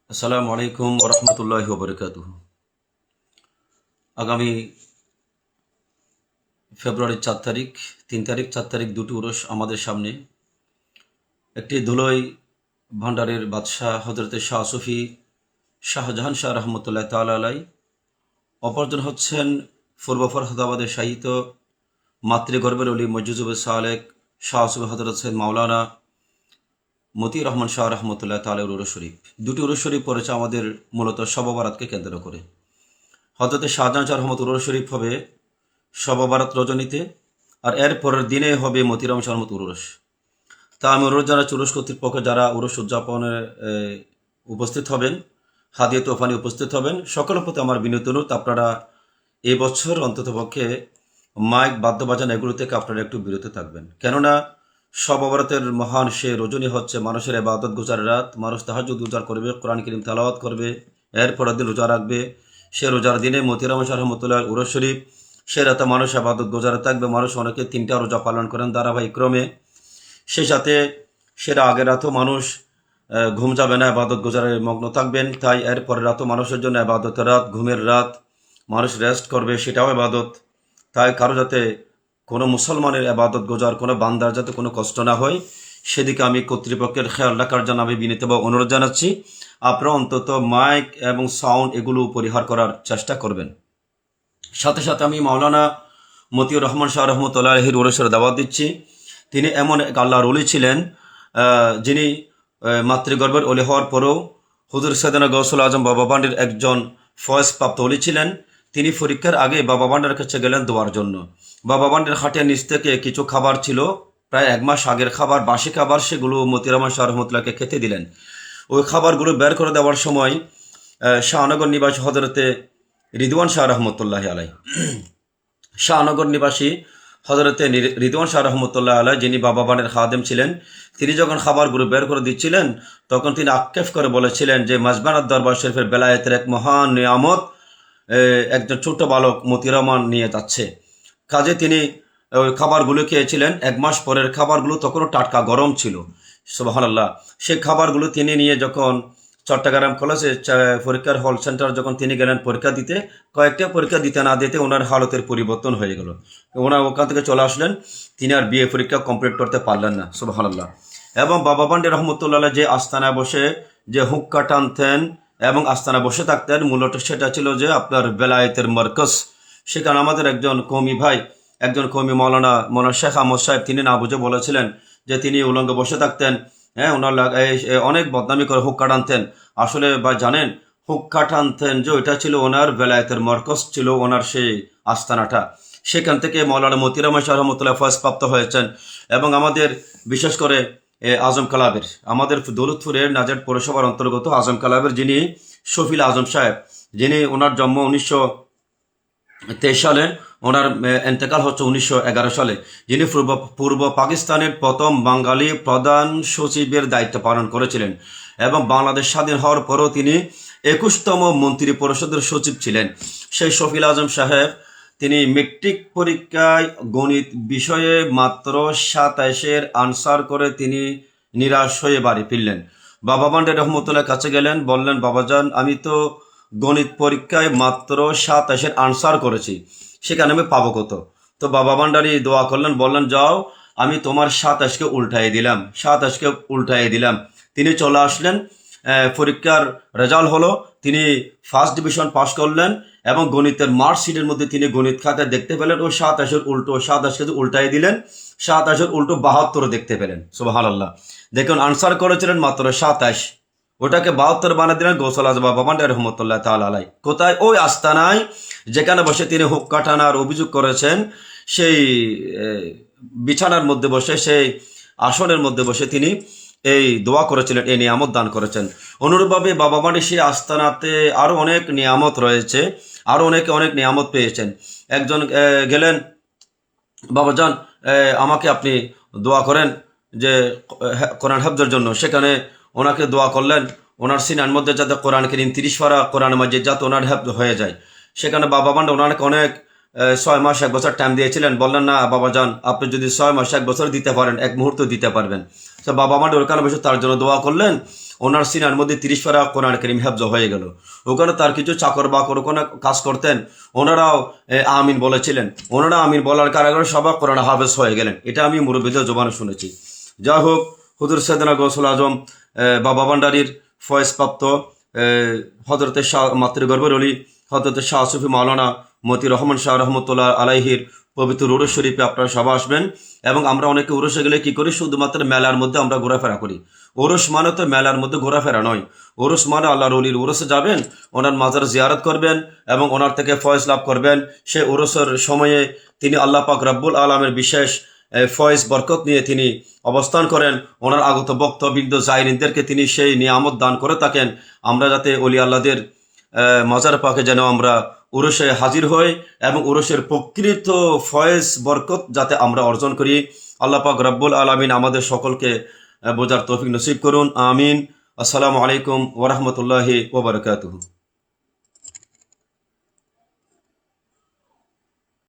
আসসালামু আলাইকুম ওরহমতুল্লাহি ওবরকাতুহু। আগামী ফেব্রুয়ারির 4 তারিখ, 3 তারিখ, 4 তারিখ দুটি উরস আমাদের সামনে। একটি ধুলোই ভান্ডারের বাদশাহ হজরতে শাহ সুফি শাহজাহান শাহ রহমতুল্লাহ তাআলা আলাই। অপরজন হচ্ছেন পূর্ব ফরহাদাবাদের সাহিত্য মাতৃগর্ভের অলি মজুজুবে সালেক শাহ সুফি হজরত সৈয়দ মাওলানা মতি রহমান শাহ রহমতুল্লাহ তাআলার উরস শরীফ। দুটি উরস শরীফ পড়েছে আমাদের মূলত শবে বরাতকে কেন্দ্র করে। হজরতে শাহজাহান শাহ রহমত উরস শরীফ হবে শবে বরাত রজনীতে, আর এর পরের দিনে হবে মতিরাম শরমত উরস। তা আমি অনুরোধ জানাচ্ছি উরস কর্তৃপক্ষ যারা উরস উদযাপনে উপস্থিত হবেন, হাদিয়া তোফানি উপস্থিত হবেন, সকলের প্রতি আমার বিনীত অনুরোধ আপনারা এই বছর অন্ততপক্ষে মাইক বাদ্যবাজান এগুলো থেকে আপনারা একটু বিরত থাকবেন। কেননা শবে বরাতের মহান সে রজনী হচ্ছে মানুষের ইবাদত গুজারের রাত। মানুষ তাহাজ্জুদ গুজার করবে, কোরআন কারীম তেলাওয়াত করবে, এর পরের দিন রোজা রাখবে। সে রোজার দিনে মতিরাম শাহ রহমতুল্লাহ উরস শরীফ, সে রাতে মানুষ আবাদত গোজারে থাকবে। মানুষ অনেকে 3টা রোজা পালন করেন ধারাবাহিক্রমে। সেই সাথে সেটা আগের রাতেও মানুষ ঘুম যাবে না, আবাদত গোজারে মগ্ন থাকবেন। তাই এর পরের রাতও মানুষের জন্য আবাদতের রাত, ঘুমের রাত, মানুষ রেস্ট করবে, সেটাও আবাদত। তাই কারো যাতে কোনো মুসলমানের আবাদত গোজার, কোনো বান্দার যাতে কোনো কষ্ট না হয়, সেদিকে আমি কর্তৃপক্ষের খেয়াল রাখার জন্য আমি বিনীত অনুরোধ জানাচ্ছি। আপনারা অন্তত মাইক এবং সাউন্ড এগুলো পরিহার করার চেষ্টা করবেন। সাথে সাথে আমি মাওলানা মতিউর রহমান শাহ রহমতুল্লাহির উরসের দাওয়াত দিচ্ছি। তিনি এমন এক আল্লাহর অলি ছিলেন যিনি মাতৃগর্ভের অলি হওয়ার পরেও হুজুর সৈয়দনা গৌসুল আজম বাবা বান্ডির একজন ফয়েজপ্রাপ্ত অলি ছিলেন। তিনি পরীক্ষার আগে বাবা বান্ডার কাছে গেলেন দোয়ার জন্য। বাবা বান্ডার খাটিয়ার নিচ থেকে কিছু খাবার ছিল, প্রায় 1 মাস আগের খাবার, বাসি খাবার, সেগুলো মতিউর রহমান শাহ রহমতুল্লাহকে খেতে দিলেন। ওই খাবারগুলো বের করে দেওয়ার সময় শাহনগর নিবাসী হজরতে রিদওয়ান শাহ রহমতুল্লাহ আলাই, শাহনগর নিবাসী হজরতে রিদওয়ান শাহ রহমতুল্লাহ আলাই, যিনি বাবা বানের খাদেম ছিলেন, তিনি যখন খাবারগুলো বের করে দিচ্ছিলেন তখন তিনি আক্ষেপ করে বলেছিলেন যে মাজবানাত দরবার শরীফের বেলায়েতের এক মহান নিয়ামত একজন ছোট বালক মতিউর রহমান নিয়ে যাচ্ছে। কাজে তিনি ওই খাবারগুলো খেয়েছিলেন। 1 মাস পরের খাবারগুলো তখনও টাটকা গরম ছিল। সুবহানাল্লাহ। সেই খাবারগুলো তিনি নিয়ে যখন চট্টগ্রাম কলেজে পরীক্ষার হল সেন্টার যখন তিনি গেলেন পরীক্ষা দিতে, কয়েকটা পরীক্ষা দিতে না দিতে ওনার হালতের পরিবর্তন হয়ে গেল। ওনার ওখান থেকে চলে আসলেন, তিনি আর বিএ পরীক্ষা কমপ্লিট করতে পারলেন না। সুবহানাল্লাহ। এবং বাবা বান্ডি রহমতুল্লাহ যে আস্তানায় বসে যে হুক্কা টানতেন এবং আস্তানা বসে থাকতেন, মূলত সেটা ছিল যে আপনার বেলায়েতের মার্কাজ। সেখানে আমাদের একজন কওমি ভাই, একজন কওমি মৌলানা শেখ আহমদ সাহেব, তিনি না বুঝে বলেছিলেন যে তিনি উলঙ্গ বসে থাকতেন। হ্যাঁ, ওনার অনেক বদনামি করে হুক্কা টানতেন। আসলে বা জানেন, হুক্কা টানতেন যে ওইটা ছিল ওনার বেলায়েতের মরকজ, ছিল ওনার সেই আস্তানাটা। সেখান থেকে মৌলানা মতিউর রহমান শাহ রহমতুল্লাহ ফয়েজ প্রাপ্ত হয়েছেন। এবং আমাদের বিশেষ করে আজম কালাবের, আমাদের দৌলতপুরের নাজের পৌরসভার অন্তর্গত আজম কালাবের যিনি শফিল আজম সাহেব, যিনি ওনার জন্ম 1923 সালে, ওনার এন্তেকাল হচ্ছে 1911 সালে, যিনি পূর্ব পাকিস্তানের প্রথম বাঙালি প্রধান সচিবের দায়িত্ব পালন করেছিলেন। এবং বাংলাদেশ স্বাধীন হওয়ার পরও তিনি 21তম মন্ত্রী পরিষদের সচিব ছিলেন। সেই শফিল আজম সাহেব, তিনি মেট্রিক পরীক্ষায় গণিত বিষয়ে মাত্র 27-এর আনসার করে তিনি নিরাশ হয়ে বাড়ি ফিরলেন। বাবা বান্ডে রহমতুল্লাহ কাছে গেলেন, বললেন, বাবাজান, আমি তো গণিত পরীক্ষায় মাত্র 27-এর আনসার করেছি, সেখানে আমি পাবো কত? তো বাবা ভান্ডারি দোয়া করলেন, বললেন, যাও, আমি তোমার 27কে উল্টাই দিলাম, 27কে উল্টাই দিলাম। তিনি চলে আসলেন, পরীক্ষার রেজাল্ট হলো, তিনি ফার্স্ট ডিভিশন পাস করলেন। এবং গণিতের মার্কশিটের মধ্যে তিনি গণিত খাতায় দেখতে পেলেন ও 27-এর উল্টো, 27কে উল্টাই দিলেন, 27-এর উল্টো 72 দেখতে পেলেন। সুবহানাল্লাহ। দেখুন, আনসার করেছিলেন মাত্র 27, ওটাকে 72 বানিয়ে দিলেন গৌসুল আজম বাবা বান্ডি রহমতুল্লাহ তাআলা আলাই। কোথায়? ওই আস্তানায়, যেখানে বসে তিনি হুক্কা টানার অভিযোগ করেছেন। সেই বিছানার মধ্যে বসে, সেই আসনের মধ্যে বসে তিনি এই দোয়া করেছিলেন, এই নিয়ামত দান করেছেন। অনুরূপভাবে বাবা বান্ডি সেই আস্তানাতে আরো অনেক নিয়ামত রয়েছে, আরো অনেকে অনেক নিয়ামত পেয়েছেন। একজন গেলেন, বাবাজান, আমাকে আপনি দোয়া করেন যে কোরআন হাফজের জন্য। সেখানে ওনাকে দোয়া করলেন, ওনার সিনার মধ্যে যাতে কোরআন কারীম 30 পারা কোরআন মাজিদ যাতে ওনার হাফজ হয়ে যায়। সেখানে বাবা বান্ডা ওনাকে অনেক 6 মাস 1 বছর টাইম দিয়েছিলেন। বললেন, না বাবাজান, আপনি যদি 6 মাস 1 বছর দিতে পারেন, 1 মুহূর্ত দিতে পারবেন। তো বাবা বান্ডা ওখানে বসে তার জন্য দোয়া করলেন। ওনার সিনার মধ্যে 30 পারা কোরআন কারীম হেফজ হয়ে গেল। ওখানে তার কিছু চাকর বাকর ওখানে কাজ করতেন, ওনারাও আমিন বলেছিলেন। ওনারা আমিন বলার কারণে সবাই কোরআন হাফেজ হয়ে গেলেন। এটা আমি মুরব্বীদের জবানে শুনেছি। যাই হোক, হুজুর সৈয়দনা গৌসুল আজম বাবা ভান্ডারীর ফয়েজপ্রাপ্ত হযরতে শাহ মাতৃগর্ভের অলি হযরতে শাহ সুফি মাওলানা মতি রহমান শাহ রহমতুল্লাহ আলাইহির পবিত্র উরুস শরীফে আপনারা সবাই আসবেন। এবং আমরা অনেকে উরুসে গেলে কি করি, শুধুমাত্র মেলার মধ্যে আমরা ঘোরাফেরা করি। উরুস মানে তো মেলার মধ্যে ঘোরাফেরা নয়। উরুস মানে আল্লাহর অলির উরুসে যাবেন, ওনার মাজার জিয়ারত করবেন এবং ওনার থেকে ফয়েজ লাভ করবেন। সে উরুসের সময়ে তিনি আল্লাহ পাক রব্বুল আলমের বিশেষ ফয়েজ বরকত নিয়ে তিনি অবস্থান করেন। ওনার আগত ভক্তবৃন্দ জায়রিনদেরকে তিনি সেই নিয়ামত দান করে থাকেন। আমরা যাতে অলি আল্লাহদের মাজার পাকে যেন আমরা উরুসে হাজির হই এবং উরুসের প্রকৃত ফয়েজ বরকত যাতে আমরা অর্জন করি। আল্লাহ পাক রব্বুল আলামিন আমাদের সকলকে বোঝার তৌফিক নসিব করুন। আমিন। আসসালামু আলাইকুম ওয়া রাহমাতুল্লাহি ওয়া বারাকাতুহু।